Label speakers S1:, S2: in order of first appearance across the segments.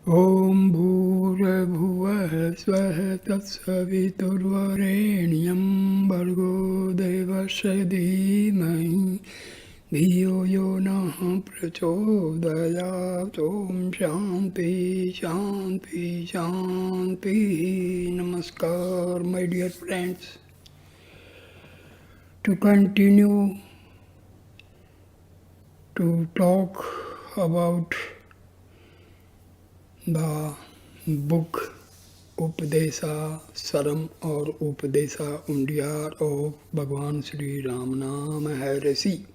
S1: ॐ भूर्भुवः स्वः तत्सवितुर्वरेण्यं भर्गो देवस्य धीमहि धियो यो नः प्रचोदयात्। ॐ शान्ति शान्ति शान्ति। Namaskar, my dear friends. To continue to talk about the book Upadesa Saram or Upadesa Undiyar of Bhagavan Sri Ramana Maharshi.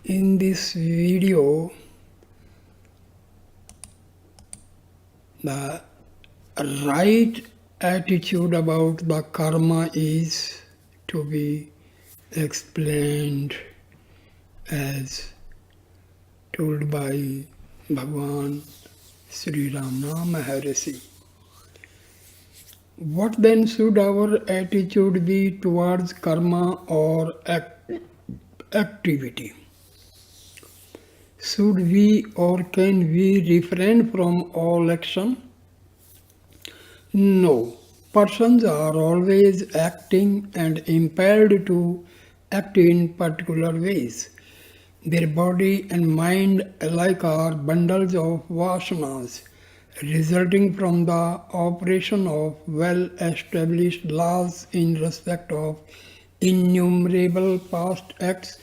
S1: In this video, the right attitude about the karma is to be explained as told by Bhagavan Sri Ramana Maharshi. What then should our attitude be towards karma or activity? Should we or can we refrain from all action? No. Persons are always acting and impelled to act in particular ways. Their body and mind alike are bundles of vasanas, resulting from the operation of well-established laws in respect of innumerable past acts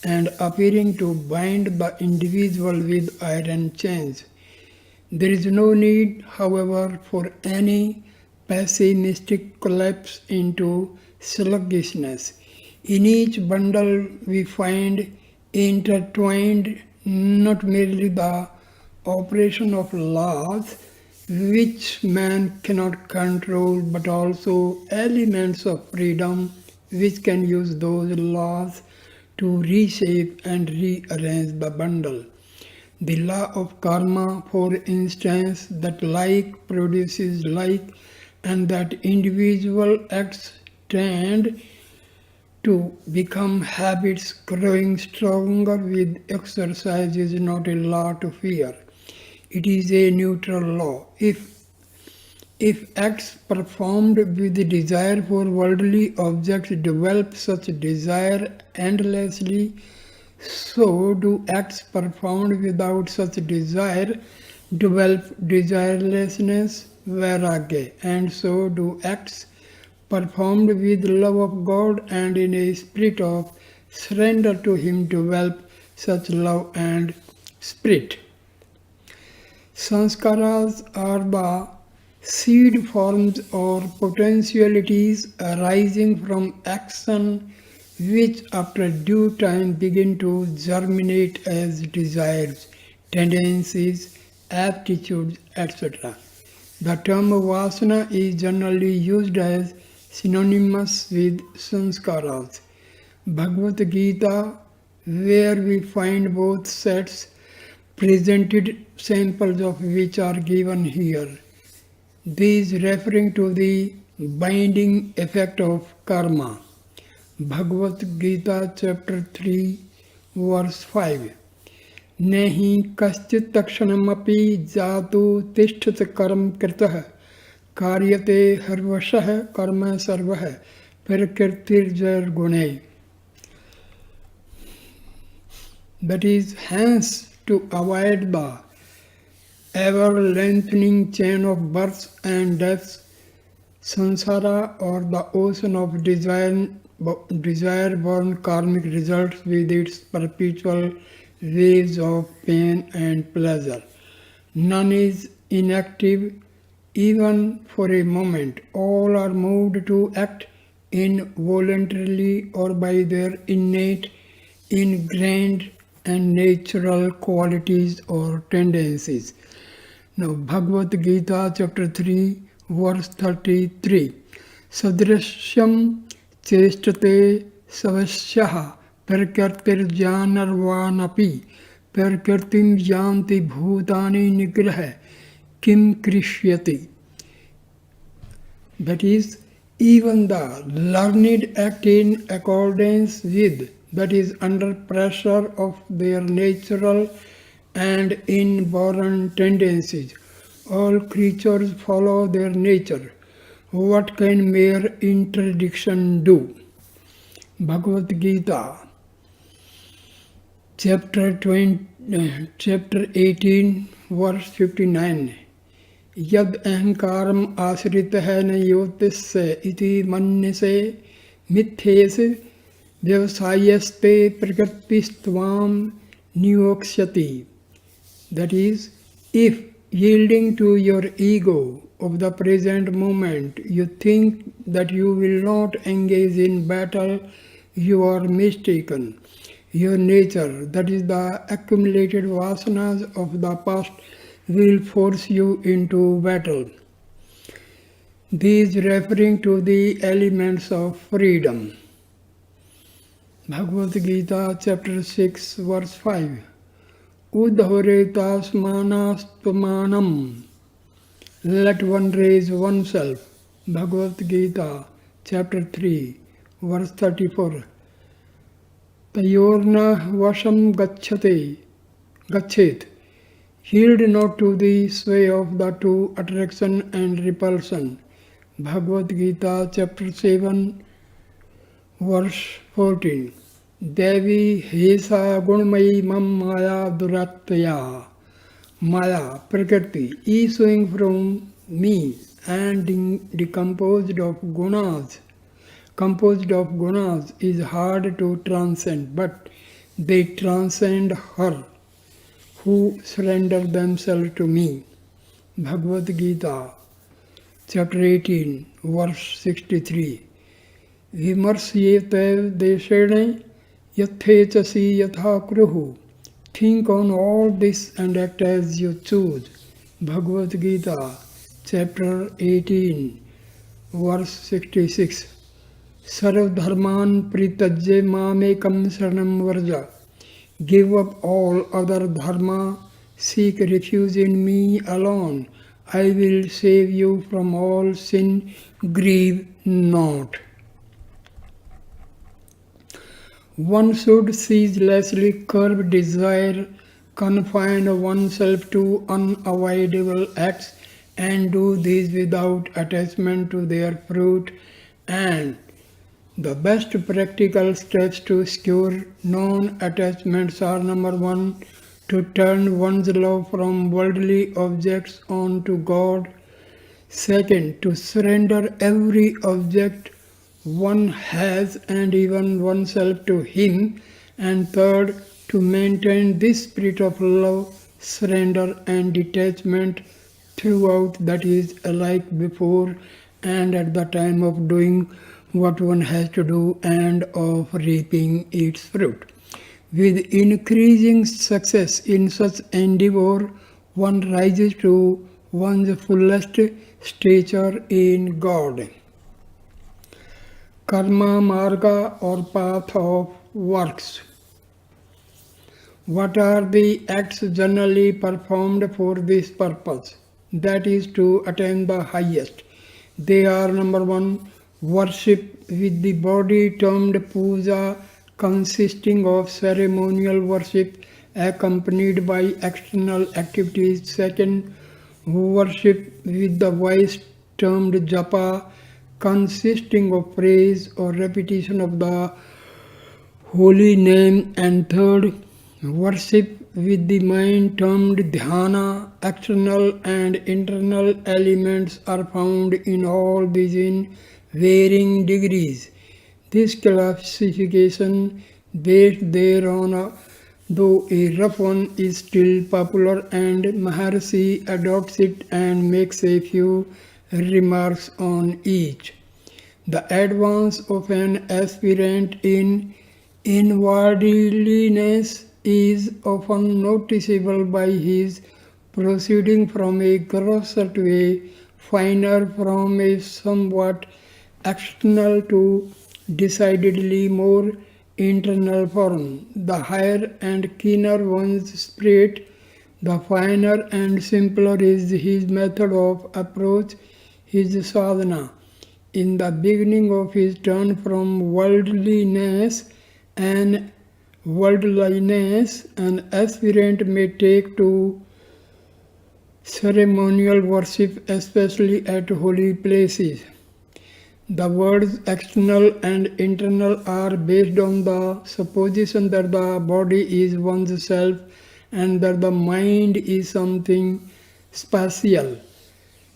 S1: and appearing to bind the individual with iron chains. There is no need, however, for any pessimistic collapse into sluggishness. In each bundle we find intertwined not merely the operation of laws which man cannot control, but also elements of freedom which can use those laws to reshape and rearrange the bundle. The law of karma, for instance, that like produces like, and that individual acts tend to become habits growing stronger with exercise, is not a law to fear. It is a neutral law. If acts performed with the desire for worldly objects develop such desire endlessly, so do acts performed without such desire develop desirelessness, vairagya, and so do acts performed with love of God and in a spirit of surrender to Him develop such love and spirit. Sanskaras are the seed forms or potentialities arising from action which after due time begin to germinate as desires, tendencies, aptitudes, etc. The term vasana is generally used as synonymous with sanskaras. Bhagavad Gita, where we find both sets, presented samples of which are given here. These referring to the binding effect of karma. Bhagavad Gita chapter 3 verse 5. Nehi kaschit takshanamapi jatu tishtat karam kritah karyate harvashah karma sarvah prakirtirjar gune. That is, hence, to avoid the ever-lengthening chain of births and deaths, samsara, or the ocean of desire-born karmic results with its perpetual waves of pain and pleasure. None is inactive even for a moment. All are moved to act involuntarily or by their innate, ingrained and natural qualities or tendencies. Now, Bhagavad Gita chapter 3 verse 33. Sadrishyam chestate savasyaha prakirtirjanarvanapi prakirtim janti bhutani nigraha kim krishyati. That is, even the learned act in accordance with, that is, under pressure of their natural and inborn tendencies. All creatures follow their nature. What can mere interdiction do? Bhagavad Gita, chapter 18, verse 59. Yad ahankaram asritah na yotisya iti manyase mithyese vyavasayaste prakrtistvam niyoksyati. That is, if yielding to your ego of the present moment, you think that you will not engage in battle, you are mistaken. Your nature, that is the accumulated vasanas of the past, will force you into battle. These referring to the elements of freedom. Bhagavad Gita, chapter 6, verse 5. Udharetasmanastvamanam. Let one raise oneself. Bhagavad Gita, chapter 3, verse 34. Tayorna vasham gachet. Yield not to the sway of the two, attraction and repulsion. Bhagavad Gita, chapter 7, verse 14. Devi hesa gunmayi mam maya duratya. Maya, Prakriti, issuing from me and composed of gunas, is hard to transcend, but they transcend her who surrender themselves to me. Bhagavad Gita, chapter 18, verse 63. Vimarsyete deshene yathechasi yatha kruhu. Think on all this and act as you choose. Bhagavad Gita, chapter 18, verse 66. Sarv dharman pritajya mamekam saranam varja. Give up all other dharma, seek refuge in me alone. I will save you from all sin, grieve not. One should ceaselessly curb desire, confine oneself to unavoidable acts, and do these without attachment to their fruit. And the best practical steps to secure non-attachments are: number 1, to turn one's love from worldly objects on to God. 2nd, to surrender every object one has and even oneself to Him. And 3rd, to maintain this spirit of love, surrender and detachment throughout, that is, alike before and at the time of doing what one has to do and of reaping its fruit. With increasing success in such endeavor, one rises to one's fullest stature in God. Karma marga, or path of works. What are the acts generally performed for this purpose? That is, to attain the highest. They are: number 1, worship with the body termed puja, consisting of ceremonial worship accompanied by external activities. 2nd, worship with the voice termed japa, consisting of praise or repetition of the holy name. And 3rd, worship with the mind termed dhyana. External and internal elements are found in all these in varying degrees. This classification based thereon, though a rough one, is still popular, and Maharshi adopts it and makes a few remarks on each. The advance of an aspirant in inwardliness is often noticeable by his proceeding from a grosser to a finer, from a somewhat external to decidedly more internal form. The higher and keener one's spirit, the finer and simpler is his method of approach, his sadhana. In the beginning of his turn from worldliness, an worldliness, an aspirant may take to ceremonial worship, especially at holy places. The words external and internal are based on the supposition that the body is one's self and that the mind is something spatial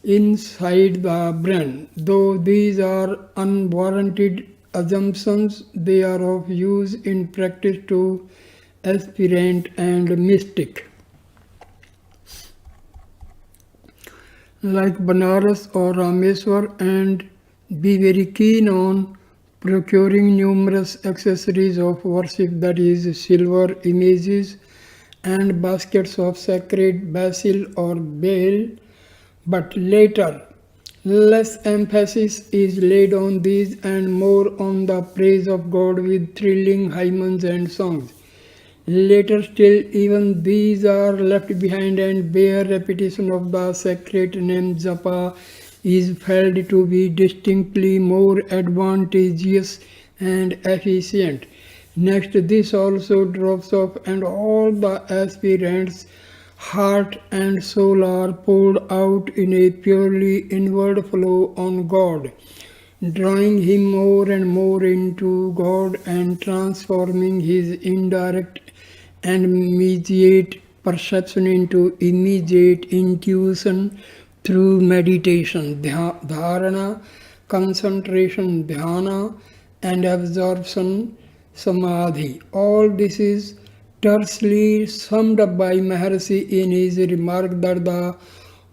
S1: inside the brain. Though these are unwarranted assumptions, they are of use in practice to aspirant and mystic. Like Banaras or Rameswar, and be very keen on procuring numerous accessories of worship, that is, silver images and baskets of sacred basil or bale, but later less emphasis is laid on these and more on the praise of God with thrilling hymns and songs. Later still, even these are left behind, and bare repetition of the sacred name japa is felt to be distinctly more advantageous and efficient. Next, this also drops off, and all the aspirants' heart and soul are poured out in a purely inward flow on God, drawing him more and more into God and transforming his indirect and immediate perception into immediate intuition through meditation, dharana, concentration, dhyana, and absorption, samadhi. All this is tersely summed up by Maharshi in his remark that the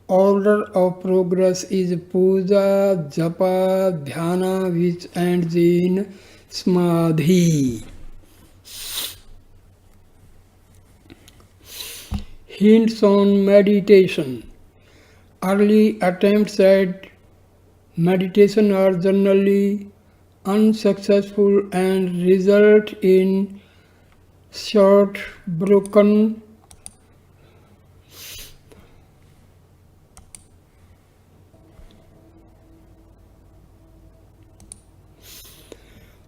S1: order of progress is puja, japa, dhyana, which ends in samadhi. Hints on meditation. Early attempts at meditation are generally unsuccessful and result in short, broken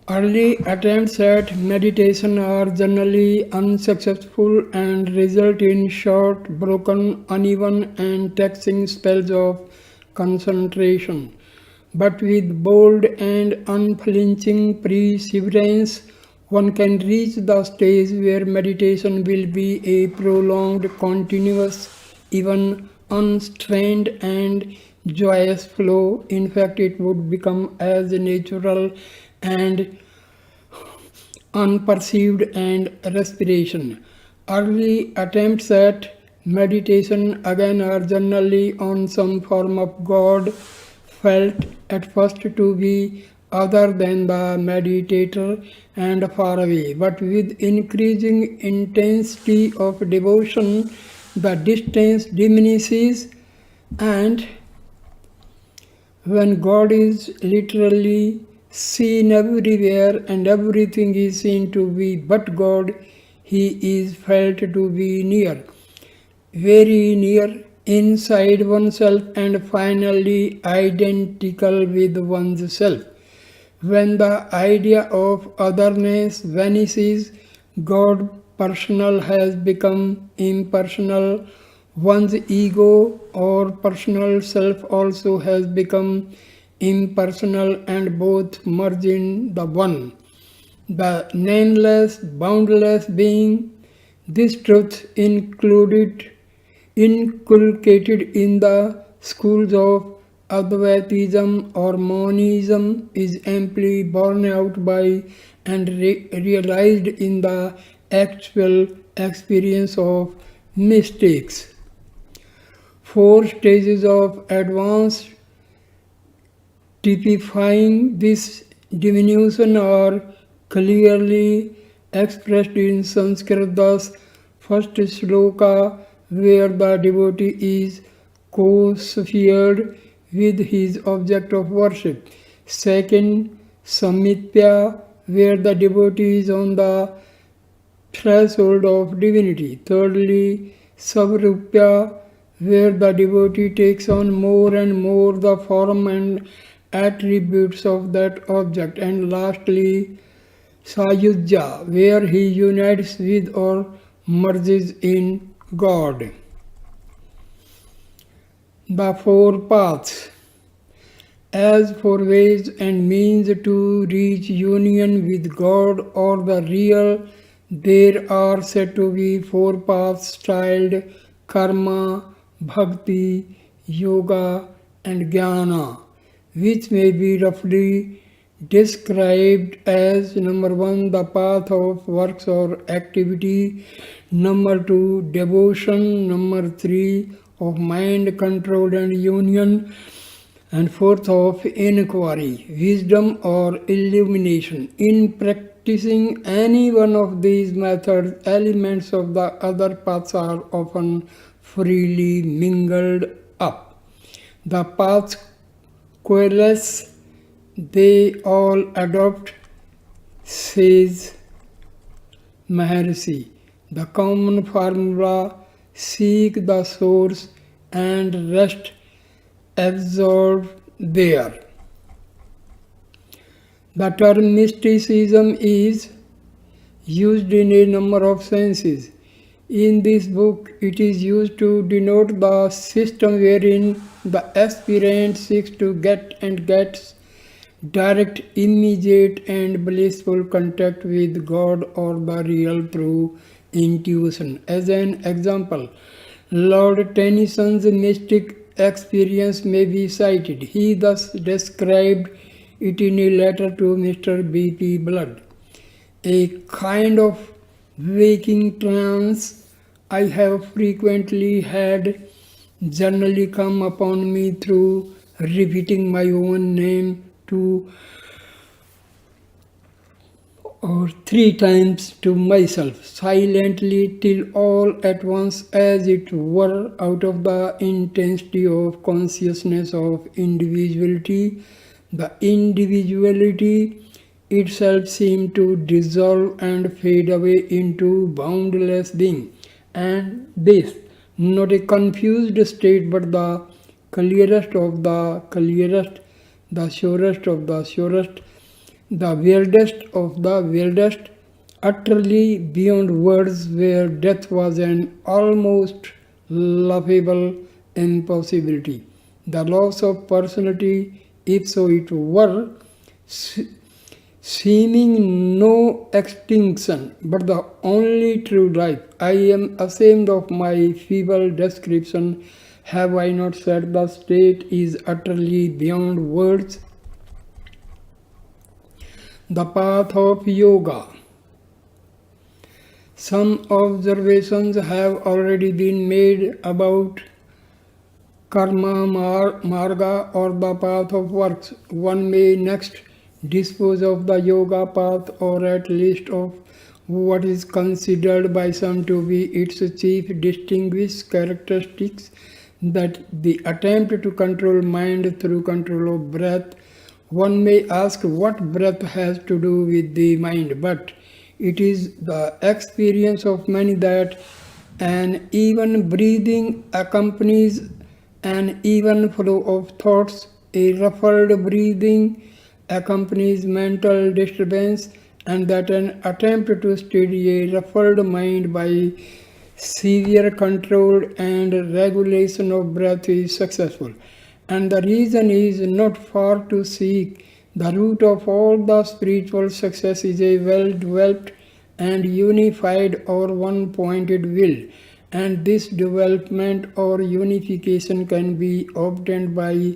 S1: Early attempts at meditation are generally unsuccessful and result in short, broken, uneven, and taxing spells of concentration. But with bold and unflinching perseverance, one can reach the stage where meditation will be a prolonged, continuous, even unstrained and joyous flow. In fact, it would become as natural and unperceived and respiration. Early attempts at meditation again are generally on some form of God, felt at first to be other than the meditator and far away. But with increasing intensity of devotion, the distance diminishes, and when God is literally seen everywhere and everything is seen to be but God, he is felt to be near, very near, inside oneself, and finally identical with one's self. When the idea of otherness vanishes, God personal has become impersonal. One's ego or personal self also has become impersonal, and both merge in the one, the nameless, boundless being. This truth inculcated in the schools of Advaitism or Monism is amply borne out by and realized in the actual experience of mystics. 4 stages of advanced typifying this diminution are clearly expressed in Sanskrit. Thus, first sloka, where the devotee is co-sphered with his object of worship. Second, sammitya, where the devotee is on the threshold of divinity. Thirdly, savrupya, where the devotee takes on more and more the form and attributes of that object. And lastly, Sayujya, where he unites with or merges in God. The four paths. As for ways and means to reach union with God or the real, there are said to be four paths styled karma, bhakti, yoga, and jnana, which may be roughly described as number one, the path of works or activity, number two, devotion, number three, of mind control and union, and fourth of inquiry, wisdom or illumination. In practicing any one of these methods, elements of the other paths are often freely mingled up. The paths coalesce, they all adopt, says Maharshi. The common formula: seek the source and rest absorbed there. The term mysticism is used in a number of senses. In this book, it is used to denote the system wherein the aspirant seeks to get and gets direct, immediate, and blissful contact with God or the real through intuition. As an example, Lord Tennyson's mystic experience may be cited. He thus described it in a letter to Mr. B.P. Blood. A kind of waking trance I have frequently had generally come upon me through repeating my own name 2 or 3 times to myself, silently, till all at once, as it were, out of the intensity of consciousness of individuality, the individuality itself seemed to dissolve and fade away into boundless being. And this, not a confused state, but the clearest of the clearest, the surest of the surest, the weirdest of the weirdest, utterly beyond words, where death was an almost laughable impossibility. The loss of personality, if so it were, seeming no extinction, but the only true life. I am ashamed of my feeble description. Have I not said the state is utterly beyond words? The path of yoga. Some observations have already been made about karma marga, or the path of works. One may next dispose of the yoga path, or at least of what is considered by some to be its chief distinguished characteristics, that the attempt to control mind through control of breath. One may ask what breath has to do with the mind, but it is the experience of many that an even breathing accompanies an even flow of thoughts. A ruffled breathing accompanies mental disturbance, and that an attempt to steady a ruffled mind by severe control and regulation of breath is successful. And the reason is not far to seek. The root of all the spiritual success is a well-developed and unified or one-pointed will. And this development or unification can be obtained by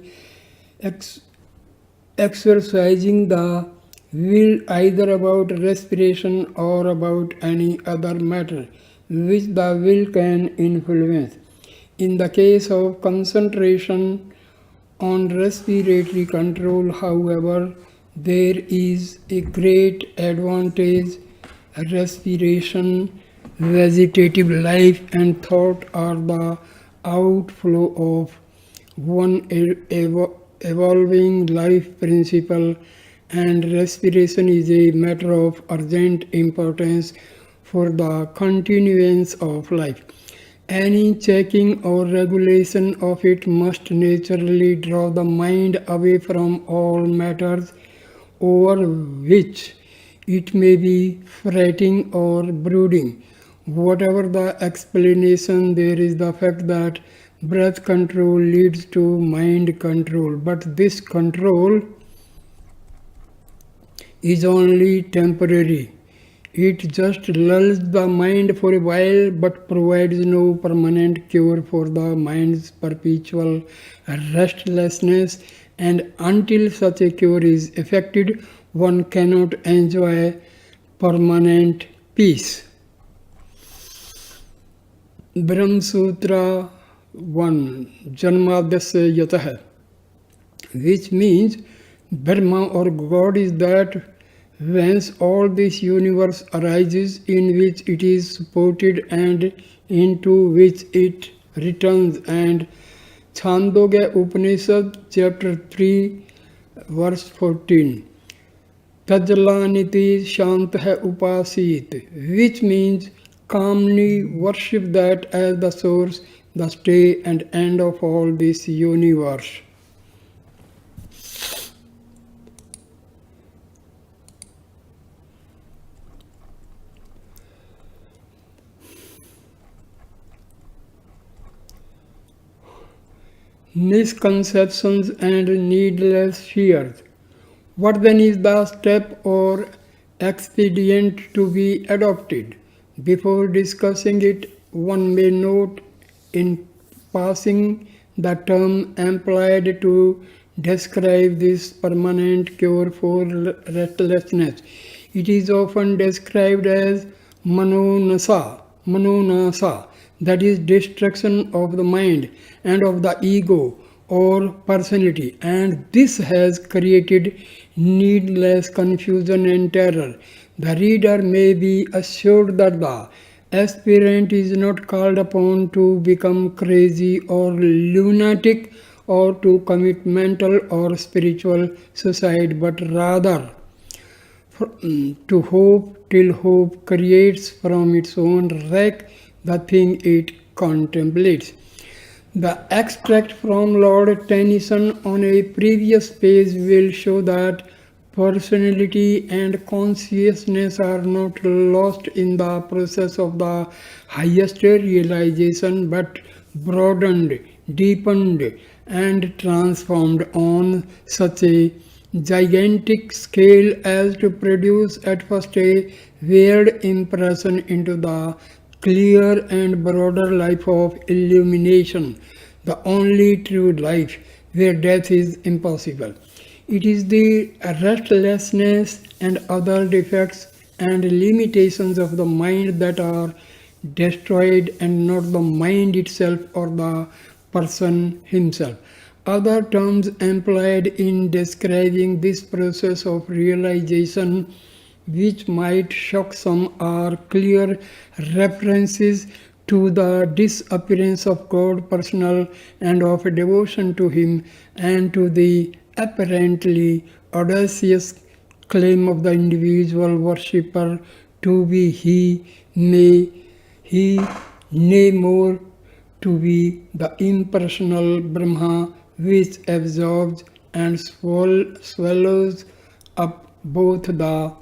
S1: exercising the will either about respiration or about any other matter which the will can influence. In the case of concentration on respiratory control, however, there is a great advantage. Respiration, vegetative life, and thought are the outflow of one evolving life principle, and respiration is a matter of urgent importance for the continuance of life. Any checking or regulation of it must naturally draw the mind away from all matters over which It may be fretting or brooding. Whatever the explanation, there is the fact that breath control leads to mind control. But this control is only temporary. It just lulls the mind for a while but provides no permanent cure for the mind's perpetual restlessness, and until such a cure is effected, one cannot enjoy permanent peace. Brahma Sutra 1 Janmadasya Yatah, which means Brahma or God is that whence all this universe arises, in which it is supported and into which it returns. And Chandogya Upanishad chapter 3 verse 14. Tajlaniti Shantah Upasit, which means calmly worship that as the source, the stay and end of all this universe. Misconceptions and needless fears. What then is the step or expedient to be adopted? Before discussing it, one may note in passing the term employed to describe this permanent cure for restlessness. It is often described as manonasa, that is destruction of the mind and of the ego or personality, and this has created needless confusion and terror. The reader may be assured that the aspirant is not called upon to become crazy or lunatic or to commit mental or spiritual suicide, but rather to hope till hope creates from its own wreck the thing it contemplates. The extract from Lord Tennyson on a previous page will show that personality and consciousness are not lost in the process of the highest realization, but broadened, deepened, and transformed on such a gigantic scale as to produce at first a weird impression into the clear and broader life of illumination, the only true life where death is impossible. It is the restlessness and other defects and limitations of the mind that are destroyed, and not the mind itself or the person himself. Other terms employed in describing this process of realization, which might shock some, are clear references to the disappearance of God personal and of devotion to Him, and to the apparently audacious claim of the individual worshipper to be he, nay more, to be the impersonal Brahma, which absorbs and swallows up both the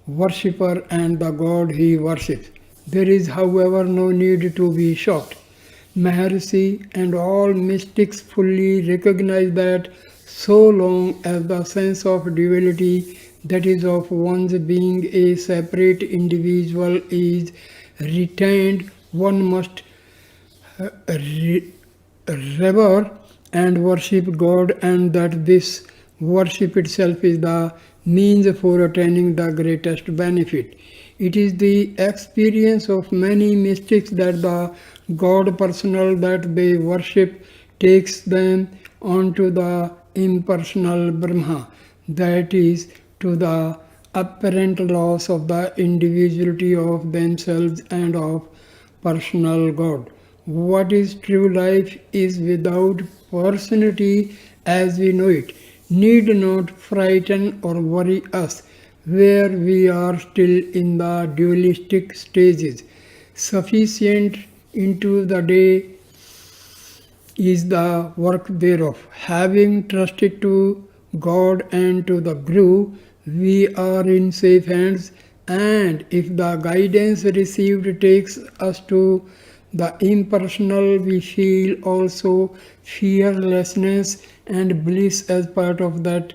S1: worshipper and the God he worships. There is, however, no need to be shocked. Maharshi and all mystics fully recognize that so long as the sense of duality, that is, of one's being a separate individual, is retained, one must revere and worship God, and that this worship itself is the means for attaining the greatest benefit. It is the experience of many mystics that the God personal that they worship takes them onto the impersonal Brahma, that is, to the apparent loss of the individuality of themselves and of personal God. What is true life is without personality as we know it, need not frighten or worry us, where we are still in the dualistic stages. Sufficient into the day is the work thereof. Having trusted to God and to the Guru, we are in safe hands, and if the guidance received takes us to the impersonal, we feel also fearlessness and bliss as part of that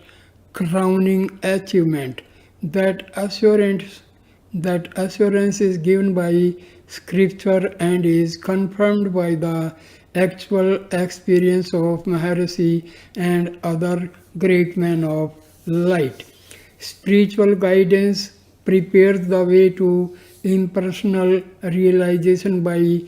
S1: crowning achievement. That assurance is given by scripture and is confirmed by the actual experience of Maharshi and other great men of light. Spiritual guidance prepares the way to impersonal realization by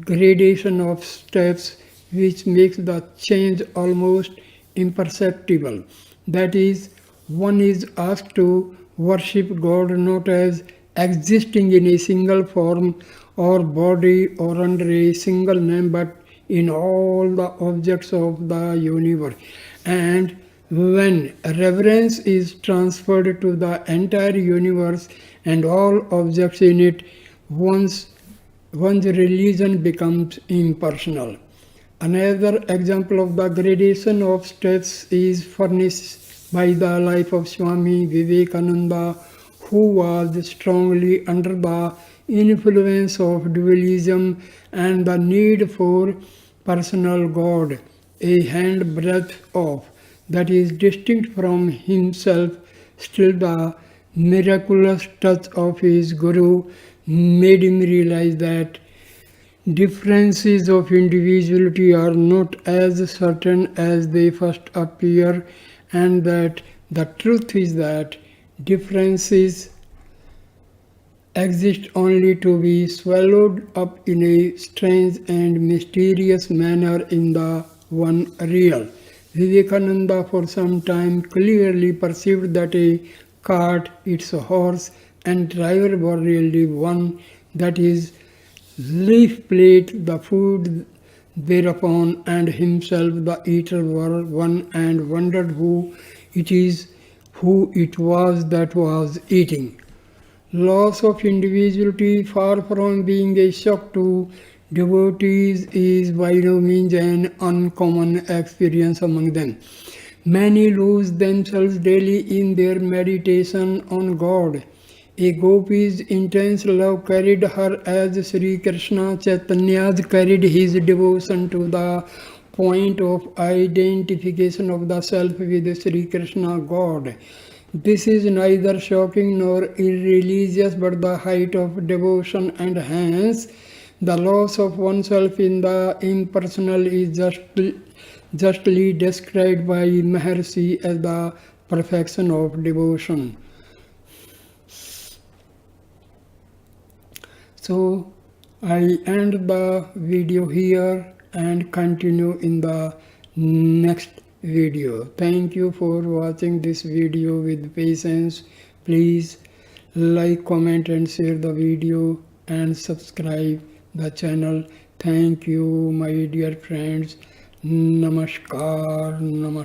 S1: gradation of steps, which makes the change almost imperceptible. That is, one is asked to worship God not as existing in a single form or body or under a single name, but in all the objects of the universe. And when reverence is transferred to the entire universe and all objects in it, one's religion becomes impersonal. Another example of the gradation of steps is furnished by the life of Swami Vivekananda, who was strongly under the influence of dualism and the need for personal God, a handbreadth off, that is distinct from himself. Still, the miraculous touch of his Guru made him realize that differences of individuality are not as certain as they first appear, and that the truth is that differences exist only to be swallowed up in a strange and mysterious manner in the one real. Vivekananda for some time clearly perceived that a cart, its horse, and driver were really one, that is, leaf plate, the food thereupon, and himself, the eater, were one, and wondered who it was that was eating. Loss of individuality, far from being a shock to devotees, is by no means an uncommon experience among them. Many lose themselves daily in their meditation on God. A gopi's intense love carried her as Sri Krishna Chaitanya's carried his devotion to the point of identification of the self with Sri Krishna God. This is neither shocking nor irreligious, but the height of devotion, and hence the loss of oneself in the impersonal is justly described by Maharshi as the perfection of devotion. So I end the video here and continue in the next video. Thank you for watching this video with patience. Please like, comment and share the video and subscribe the channel. Thank you, my dear friends. Namaskar. Namaskar.